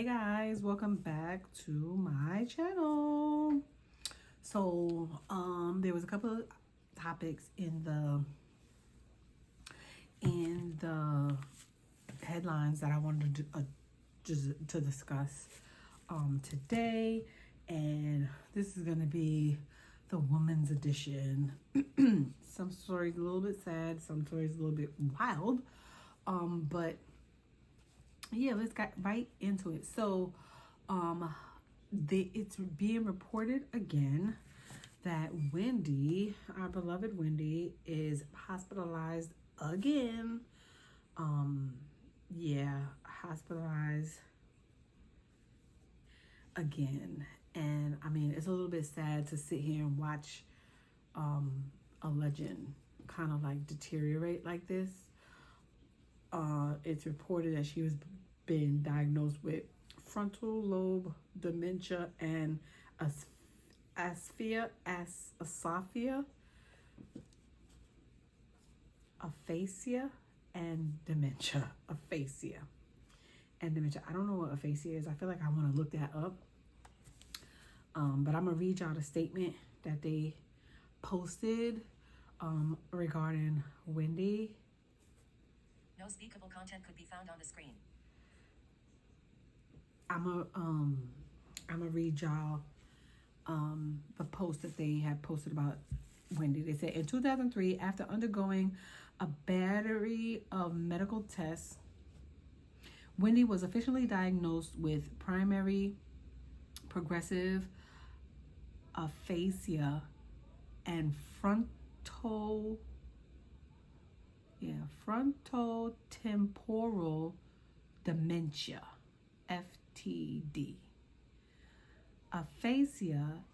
guys, welcome back to my channel. So there was a couple of topics in the headlines that I wanted to discuss today, and this is going to be the woman's edition. Some stories a little bit sad, some stories a little bit wild, but yeah, let's get right into it. So it's being reported again that Wendy, our beloved Wendy, is hospitalized again. Hospitalized again. And I mean, it's a little bit sad to sit here and watch a legend kind of like deteriorate like this. It's reported that she was being diagnosed with frontal lobe dementia and aphasia and dementia. Aphasia and dementia. I don't know what aphasia is. I feel like I want to look that up. But I'm going to read y'all the statement that they posted regarding Wendy. No speakable content could be found on the screen. I'm gonna read y'all the post that they had posted about Wendy. They said in 2003, after undergoing a battery of medical tests, Wendy was officially diagnosed with primary progressive aphasia and frontotemporal dementia, FTD. Aphasia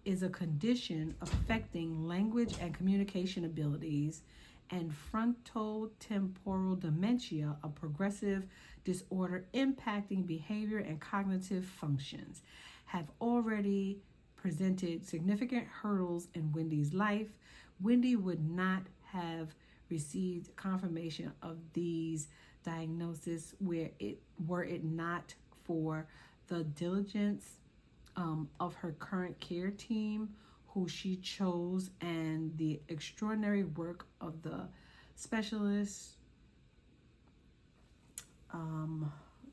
is a condition affecting language and communication abilities, and frontotemporal dementia, a progressive disorder impacting behavior and cognitive functions, have already presented significant hurdles in Wendy's life. Wendy would not have received confirmation of these diagnoses were it not for the diligence of her current care team, who she chose, and the extraordinary work of the specialists.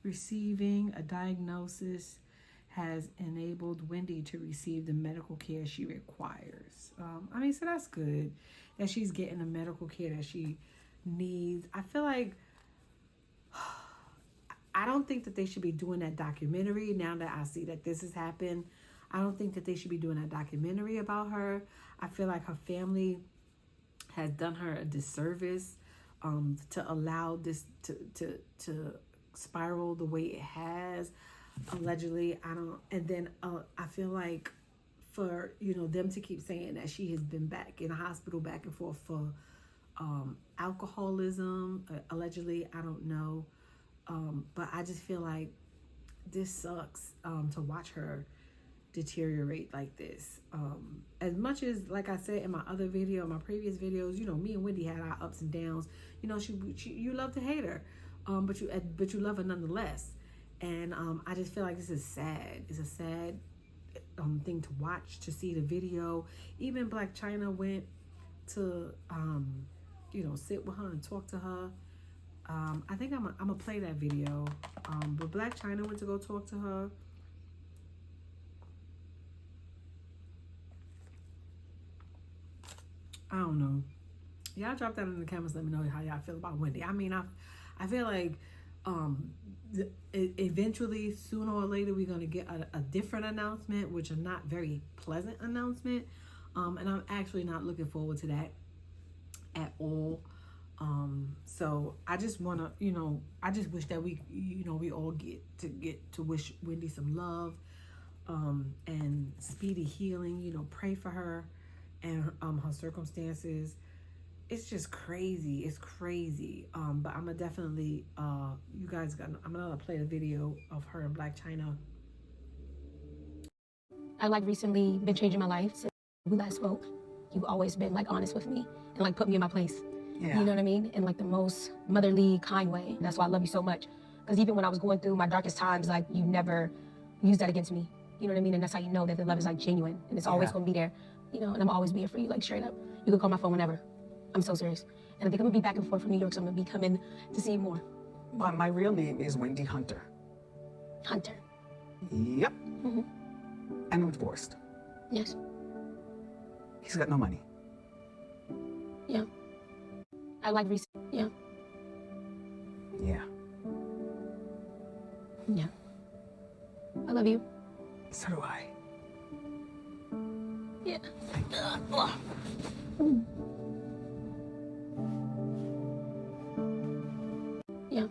Receiving a diagnosis has enabled Wendy to receive the medical care she requires. So that's good that she's getting the medical care that she needs. I feel like I don't think that they should be doing that documentary now that I see that this has happened. I don't think that they should be doing that documentary about her. I feel like her family has done her a disservice to allow this to spiral the way it has. Allegedly, I feel like for them to keep saying that she has been back in the hospital back and forth for alcoholism, allegedly, I don't know. But I just feel like this sucks to watch her deteriorate like this. As much as, like I said in my other video, my previous videos, me and Wendy had our ups and downs. You love to hate her, but you love her nonetheless. And I just feel like this is sad. It's a sad thing to watch, to see the video. Even Black China went to sit with her and talk to her. I think I'm gonna play that video. But Black China went to go talk to her. I don't know. Y'all drop that in the comments. Let me know how y'all feel about Wendy. I mean, I feel like eventually, sooner or later, we're gonna get a different announcement, which is not very pleasant announcement. And I'm actually not looking forward to that at all. So I just wanna, I just wish that we all get to wish Wendy some love, and speedy healing. Pray for her and her circumstances. It's just crazy. It's crazy. But I'm gonna definitely, I'm gonna play the video of her and Black China. I recently been changing my life since we last spoke. You've always been honest with me and put me in my place. Yeah. You know what I mean? In the most motherly, kind way. That's why I love you so much. Because even when I was going through my darkest times, like, you never used that against me. You know what I mean? And that's how you know that the love is, like, genuine. And it's always going to be there. You know, and I'm always being for you, like, straight up. You can call my phone whenever. I'm so serious. And I think I'm going to be back and forth from New York, so I'm going to be coming to see you more. My real name is Wendy Hunter. Hunter. Yep. Mm-hmm. And I'm divorced. Yes. He's got no money. Yeah. I like Reesa. Yeah. Yeah. Yeah. I love you. So do I. Yeah. Yeah.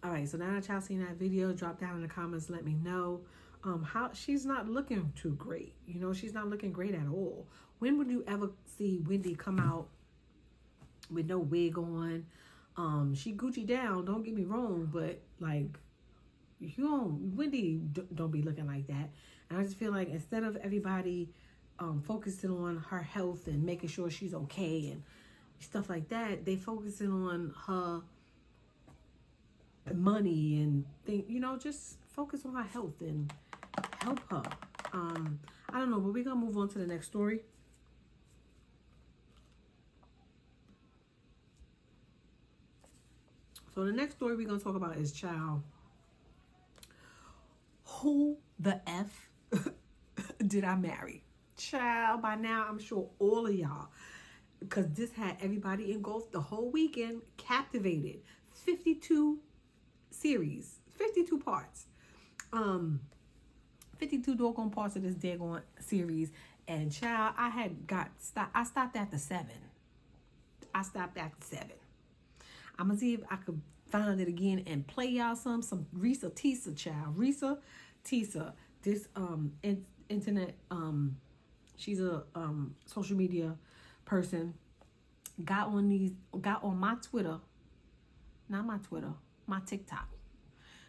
All right, so now that y'all seen that video, drop down in the comments, let me know how she's not looking too great. You know, she's not looking great at all. When would you ever see Wendy come out with no wig on? She Gucci down, don't get me wrong, but like, Wendy don't be looking like that. And I just feel like instead of everybody focusing on her health and making sure she's okay and stuff like that, they focusing on her money and just focus on her health and help her. I don't know, but we're gonna move on to the next story. So the next story we're gonna talk about is, child, who the F did I marry? Child, by now I'm sure all of y'all, because this had everybody engulfed the whole weekend, captivated. 52 series, 52 parts, 52 doggone parts of this daggone series. And child, I stopped after 7. I'm gonna see if I could find it again and play y'all some Reesa Teesa, child. Reesa Teesa, this internet, she's a social media person, got on my Twitter, not my Twitter, my TikTok.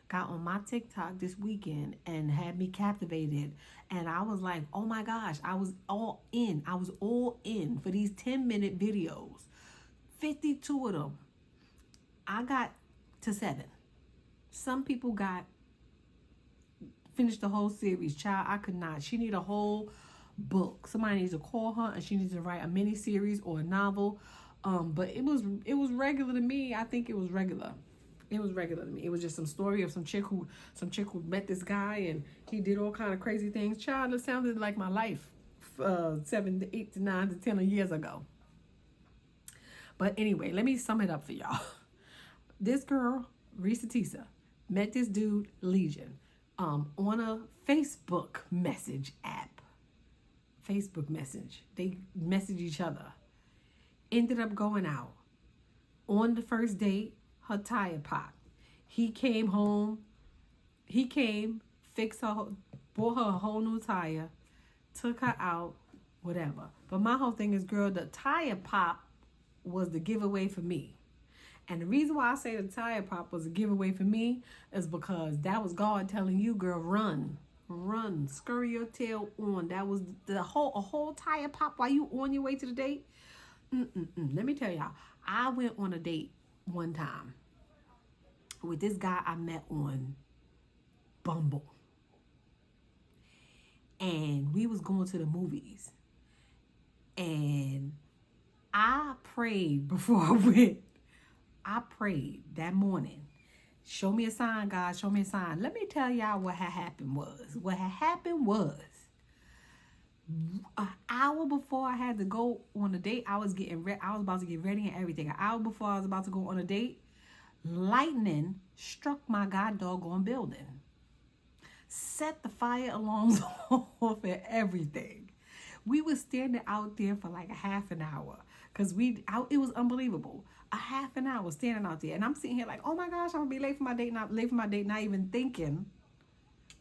Got on my TikTok this weekend and had me captivated. And I was like, oh my gosh, I was all in. I was all in for these 10-minute videos. 52 of them. I got to 7. Some people finished the whole series. Child, I could not. She need a whole book. Somebody needs to call her and she needs to write a mini series or a novel. But it was regular to me. I think it was regular. It was regular to me. It was just some story of some chick who met this guy and he did all kind of crazy things. Child, it sounded like my life 7 to 8 to 9 to 10 years ago. But anyway, let me sum it up for y'all. This girl, Reeds Teesa, met this dude, Legion, on a Facebook message app. Facebook message. They message each other. Ended up going out. On the first date, her tire popped. He came home. Fixed her, bought her a whole new tire, took her out, whatever. But my whole thing is, girl, the tire pop was the giveaway for me. And the reason why I say the tire pop was a giveaway for me is because that was God telling you, girl, run, scurry your tail on. That was a whole tire pop while you on your way to the date. Let me tell y'all, I went on a date one time with this guy I met on Bumble. And we was going to the movies. And I prayed before I went. I prayed that morning. Show me a sign, God. Show me a sign. Let me tell y'all what had happened was. What had happened was, an hour before I had to go on a date, I was about to get ready and everything. An hour before I was about to go on a date, lightning struck my god doggone building. Set the fire alarms off and everything. We were standing out there for like a half an hour because it was unbelievable. A half an hour standing out there, and I'm sitting here like, oh my gosh, I'm gonna be late for my date. Not even thinking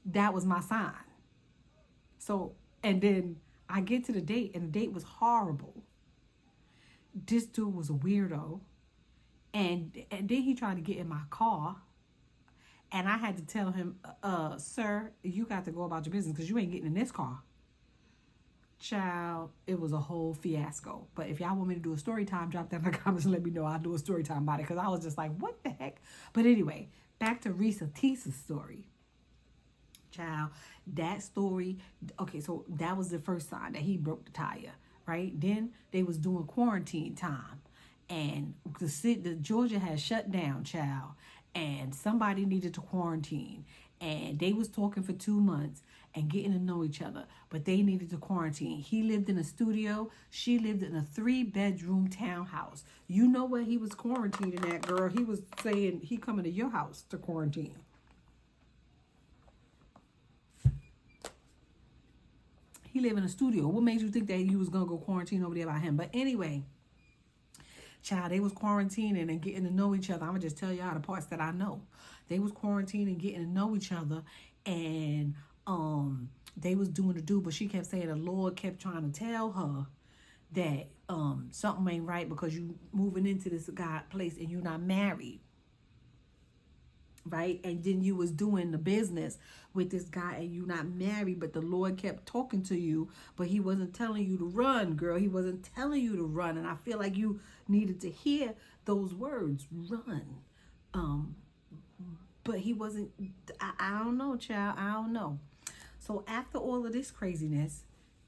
that was my sign. So, and then I get to the date, and the date was horrible. This dude was a weirdo, and then he tried to get in my car, and I had to tell him, sir, you got to go about your business because you ain't getting in this car. Child, it was a whole fiasco. But if y'all want me to do a story time, drop that in the comments and let me know. I'll do a story time about it because I was just like, what the heck? But anyway, back to Reeds Teesa's story. Child, that story, okay, so that was the first sign that he broke the tire, right? Then they was doing quarantine time. And the Georgia had shut down, child, and somebody needed to quarantine. And they was talking for 2 months and getting to know each other, but they needed to quarantine. He lived in a studio. She lived in a 3-bedroom townhouse. You know where he was quarantining at, girl? He was saying he coming to your house to quarantine. He lived in a studio. What made you think that you was gonna go quarantine over there by him? But anyway, child, they was quarantining and getting to know each other. I'm gonna just tell y'all the parts that I know. They was quarantining, getting to know each other, and they was doing the do, but she kept saying the Lord kept trying to tell her that something ain't right because you moving into this God place and you're not married. Right? And then you was doing the business with this guy and you not married, but the Lord kept talking to you, but he wasn't telling you to run, girl. He wasn't telling you to run. And I feel like you needed to hear those words, run. But he wasn't, I don't know, child. I don't know. So after all of this craziness,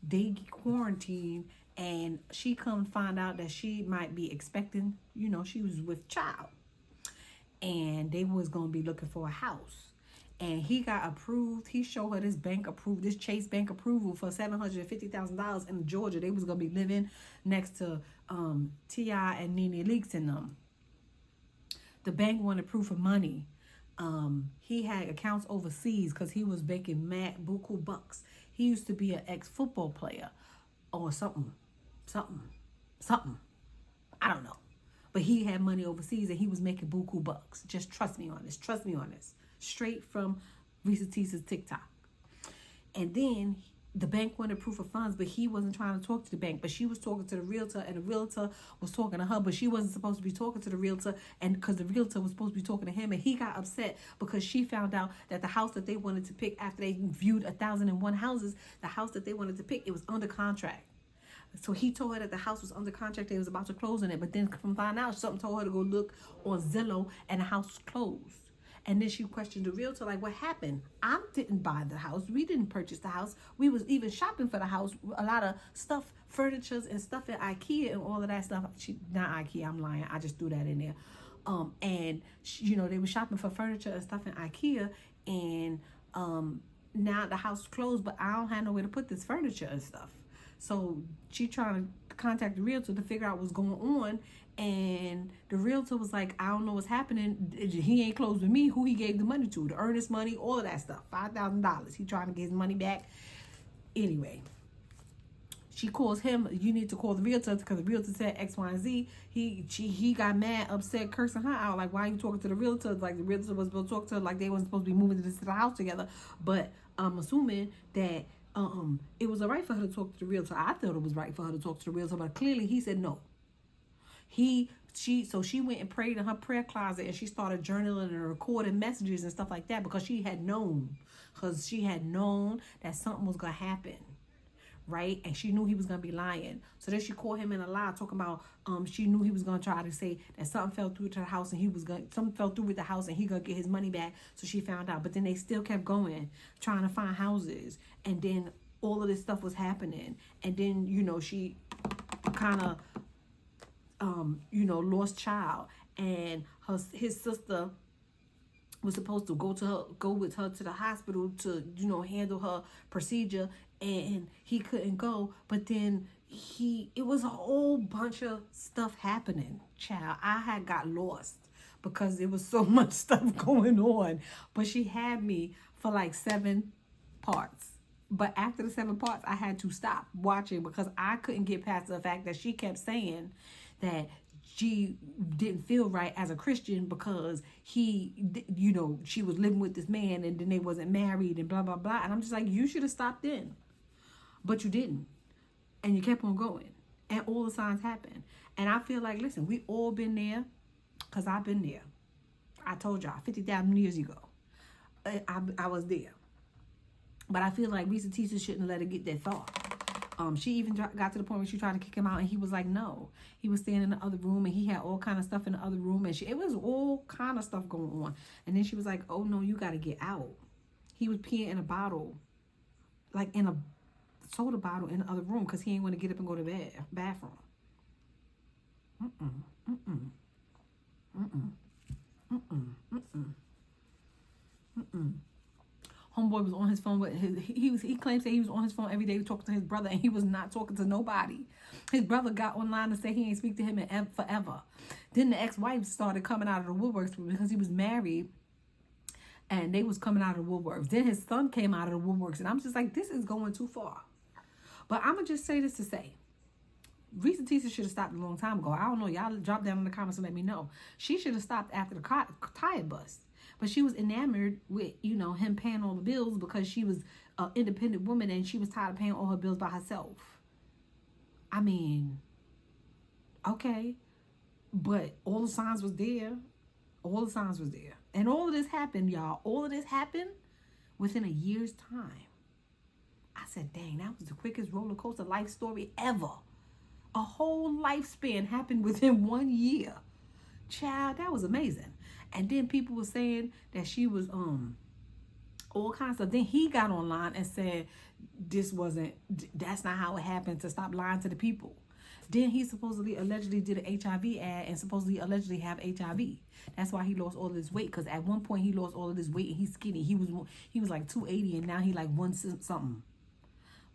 they quarantine and she come find out that she might be expecting, you know, she was with child. And they was going to be looking for a house. And he got approved. He showed her this this Chase Bank approval for $750,000 in Georgia. They was going to be living next to T.I. and Nene Leakes and them. The bank wanted proof of money. He had accounts overseas because he was making mad buku bucks. He used to be an ex-football player or something. I don't know. But he had money overseas and he was making buku bucks. Just trust me on this. Trust me on this. Straight from Reeds Teesa's TikTok. And then the bank wanted proof of funds, but he wasn't trying to talk to the bank. But she was talking to the realtor, and the realtor was talking to her, but she wasn't supposed to be talking to the realtor, and because the realtor was supposed to be talking to him, and he got upset because she found out that the house that they wanted to pick after they viewed 1,001 houses, the house that they wanted to pick, it was under contract. So he told her that the house was under contract. They was about to close on it. But then from finding out, something told her to go look on Zillow and the house was closed. And then she questioned the realtor, like, what happened? I didn't buy the house. We didn't purchase the house. We was even shopping for the house. A lot of stuff, furnitures and stuff at IKEA and all of that stuff. Not IKEA, I'm lying. I just threw that in there. And, you know, they were shopping for furniture and stuff in IKEA. And now the house is closed, but I don't have nowhere to put this furniture and stuff. So she trying to contact the realtor to figure out what's going on. And the realtor was like, I don't know what's happening. He ain't closed with me. Who he gave the money to? The earnest money, all of that stuff. $5,000. He trying to get his money back. Anyway, she calls him. You need to call the realtor because the realtor said X, Y, and Z. He got mad, upset, cursing her out. Like, why are you talking to the realtor? Like, the realtor was supposed to talk to her like they wasn't supposed to be moving to the house together. But I'm assuming that it was all right for her to talk to the realtor. I thought it was right for her to talk to the realtor, but clearly he said no. So she went and prayed in her prayer closet and she started journaling and recording messages and stuff like that because she had known that something was going to happen. Right? And she knew he was going to be lying. So then she called him in a lie talking about, she knew he was going to try to say that something fell through to the house and something fell through with the house and he going to get his money back. So she found out. But then they still kept going, trying to find houses. And then all of this stuff was happening. And then, you know, she kind of, lost child. And his sister was supposed to go with her to the hospital to, handle her procedure. And he couldn't go, but then it was a whole bunch of stuff happening, child. I had got lost because there was so much stuff going on, but she had me for like 7 parts. But after the 7 parts, I had to stop watching because I couldn't get past the fact that she kept saying that she didn't feel right as a Christian because she was living with this man and then they wasn't married and blah, blah, blah. And I'm just like, you should have stopped then. But you didn't. And you kept on going. And all the signs happened. And I feel like, listen, we all been there because I've been there. I told y'all 50,000 years ago. I was there. But I feel like Reeds Teesa shouldn't have let it get that far. She even got to the point where she tried to kick him out, and he was like, no. He was staying in the other room, and he had all kind of stuff in the other room, and it was all kind of stuff going on. And then she was like, oh no, you got to get out. He was peeing in a bottle, like in a soda bottle in the other room, because he ain't want to get up and go to the bathroom. Homeboy was on his phone with he claims that he was on his phone every day talking to his brother, and he was not talking to nobody. His brother got online and said he ain't speak to him in forever. Then the ex-wife started coming out of the woodworks because he was married, and they was coming out of the woodworks. Then his son came out of the woodworks, and I'm just like, this is going too far. But I'm gonna just say this to say, Reeds Teesa should have stopped a long time ago. I don't know. Y'all drop down in the comments and let me know. She should have stopped after the tire bust. But she was enamored with, him paying all the bills because she was an independent woman and she was tired of paying all her bills by herself. I mean, okay. But all the signs was there. All the signs was there. And all of this happened, y'all. All of this happened within a year's time. I said, dang, that was the quickest roller coaster life story ever. A whole lifespan happened within 1 year. Child, that was amazing. And then people were saying that she was all kinds of stuff. Then he got online and said that's not how it happened, to stop lying to the people. Then he allegedly did an HIV ad and allegedly have HIV. That's why he lost all of this weight, because at one point he lost all of this weight and he's skinny. He was like 280 and now he like 1 something.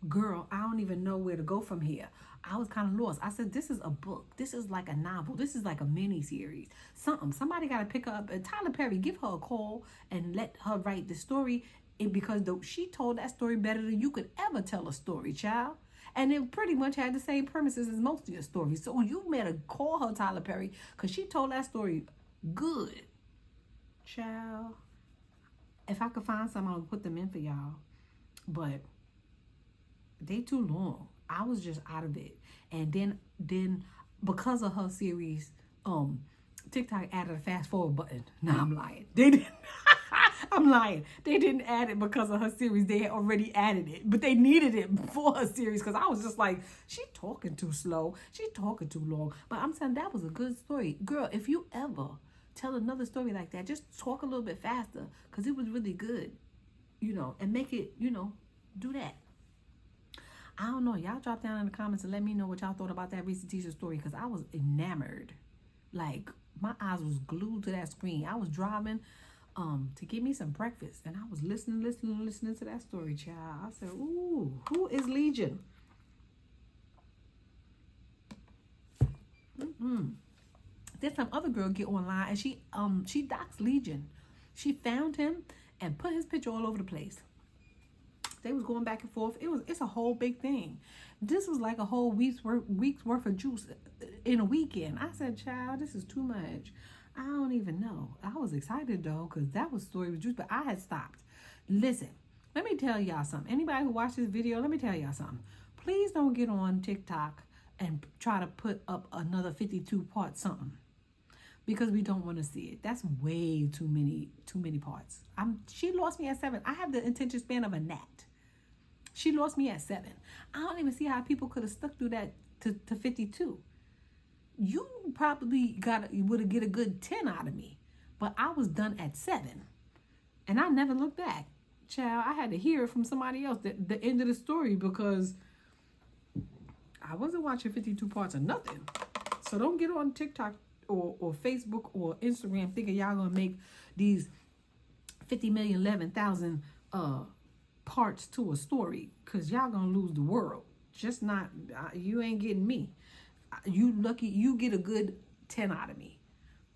Girl, I don't even know where to go from here. I was kind of lost. I said, this is a book. This is like a novel. This is like a mini series. Somebody got to pick her up. Tyler Perry, give her a call and let her write the story, because she told that story better than you could ever tell a story, child. And it pretty much had the same premises as most of your stories. So you better call her, Tyler Perry, because she told that story good. Child. If I could find some, I'll put them in for y'all. But they too long. I was just out of it. And then because of her series, TikTok added a fast forward button. Nah, I'm lying. They didn't. I'm lying. They didn't add it because of her series. They had already added it, but they needed it for her series, because I was just like, she talking too slow. She talking too long. But I'm saying that was a good story. Girl, if you ever tell another story like that, just talk a little bit faster, because it was really good, and make it, do that. I don't know. Y'all drop down in the comments and let me know what y'all thought about that Reeds Teesa story, because I was enamored. Like, my eyes was glued to that screen. I was driving to get me some breakfast, and I was listening to that story, child. I said, ooh, who is Legion? Then some other girl get online, and she doxed Legion. She found him and put his picture all over the place. They was going back and forth. It's a whole big thing. This was like a whole week's worth of juice in a weekend. I said, child, this is too much. I don't even know. I was excited though, because that was story with juice, but I had stopped. Listen, let me tell y'all something. Anybody who watched this video, let me tell y'all something. Please don't get on TikTok and try to put up another 52-part something, because we don't want to see it. That's way too many parts. She lost me at 7. I have the attention span of a gnat. She lost me at 7. I don't even see how people could have stuck through that to 52. You probably would have get a good 10 out of me, but I was done at 7, and I never looked back. Child, I had to hear it from somebody else, the end of the story, because I wasn't watching 52 parts of nothing. So don't get on TikTok or Facebook or Instagram thinking y'all gonna make these 50,011,000 parts to a story, because y'all gonna lose the world. Just not, you ain't getting me. You lucky you get a good 10 out of me,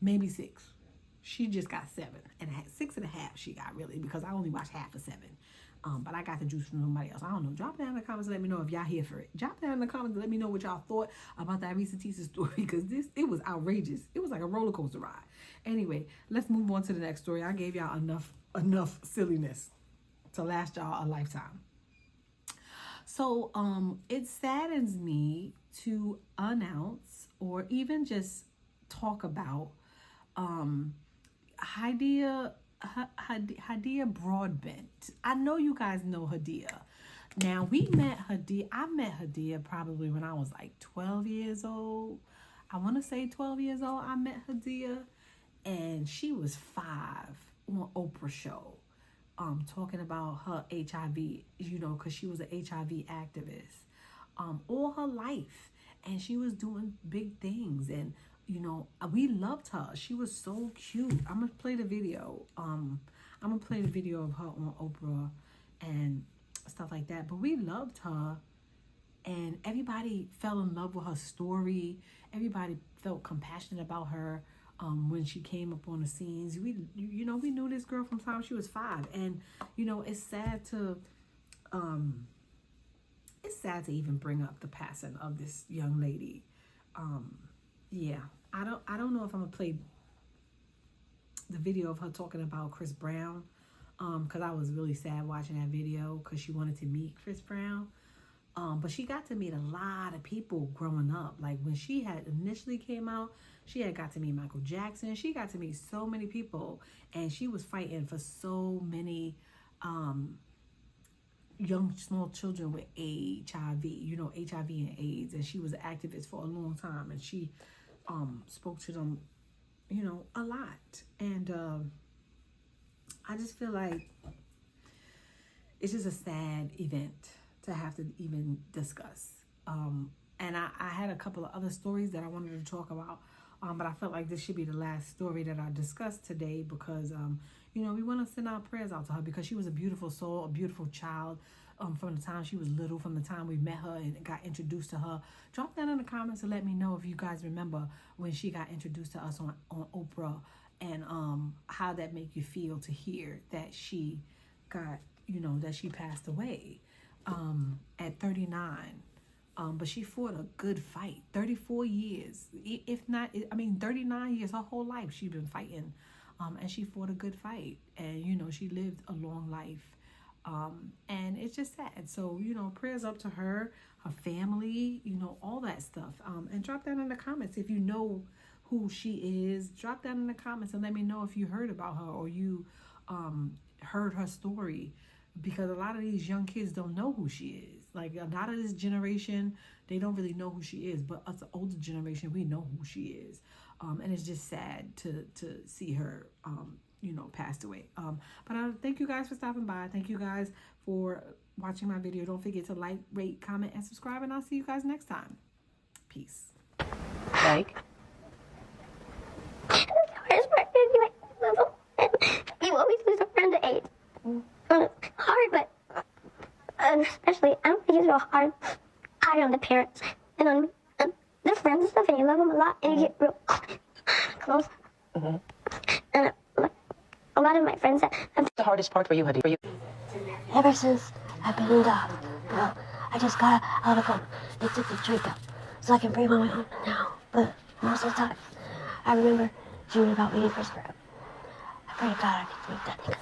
maybe 6. She just got 7 and 6.5. She got, really, because I only watched half of 7. But I got the juice from somebody else. I don't know. Drop down in the comments and let me know if y'all here for it. Drop down in the comments and let me know what y'all thought about that Reeds Teesa story, because it was outrageous. It was like a roller coaster ride. Anyway, let's move on to the next story. I gave y'all enough silliness to last y'all a lifetime. So it saddens me to announce or even just talk about Hydeia Broadbent. I know you guys know Hydeia. Now we met Hydeia. I met Hydeia probably when I was like 12 years old. I want to say 12 years old. I met Hydeia, and she was 5 on Oprah show, talking about her HIV. You know, because she was an HIV activist, all her life, and she was doing big things, and you know, we loved her. She was so cute. I'm gonna play the video. I'm gonna play the video of her on Oprah and stuff like that. But we loved her, and everybody fell in love with her story. Everybody felt compassionate about her when she came up on the scenes. We knew this girl from the time she was 5, and you know, it's sad to even bring up the passing of this young lady. Yeah, I don't know if I'm gonna play the video of her talking about Chris Brown, because I was really sad watching that video because she wanted to meet Chris Brown. But she got to meet a lot of people growing up. Like when she had initially came out, she had got to meet Michael Jackson. She got to meet so many people, and she was fighting for so many young, small children with HIV, you know, HIV and AIDS. And she was an activist for a long time, and she spoke to them, you know, a lot. And I just feel like it's just a sad event to have to even discuss. And I had a couple of other stories that I wanted to talk about, but I felt like this should be the last story that I discussed today because, you know, we want to send our prayers out to her because she was a beautiful soul, a beautiful child. From the time she was little, from the time we met her and got introduced to her. Drop that in the comments and let me know if you guys remember when she got introduced to us on Oprah, and how that make you feel to hear that she got, you know, that she passed away at 39. But she fought a good fight. 34 years, if not, 39 years, her whole life she's been fighting. And she fought a good fight. And, you know, she lived a long life. And it's just sad. So, you know, prayers up to her family, you know, all that stuff. And drop that in the comments if you know who she is. Drop that in the comments and let me know if you heard about her or you heard her story, because a lot of these young kids don't know who she is. Like a lot of this generation, they don't really know who she is, but us, the older generation, we know who she is. And it's just sad to see her you know, passed away. But I thank you guys for stopping by. Thank you guys for watching my video. Don't forget to like, rate, comment, and subscribe, and I'll see you guys next time. Peace. Like? The hardest part is you level, and you always lose a friend to AIDS. Hard, but especially, I don't think it's real hard on the parents and on the friends and stuff, and you love them a lot, and you get real close. And a lot of my friends that have... The hardest part for you, Hydeia? Ever since I've been in job, I just got out of home. They took the treatment so I can bring my way home now. But most of the time, I remember dreaming about meeting Chris Brown. I pray to God I can meet that nigga.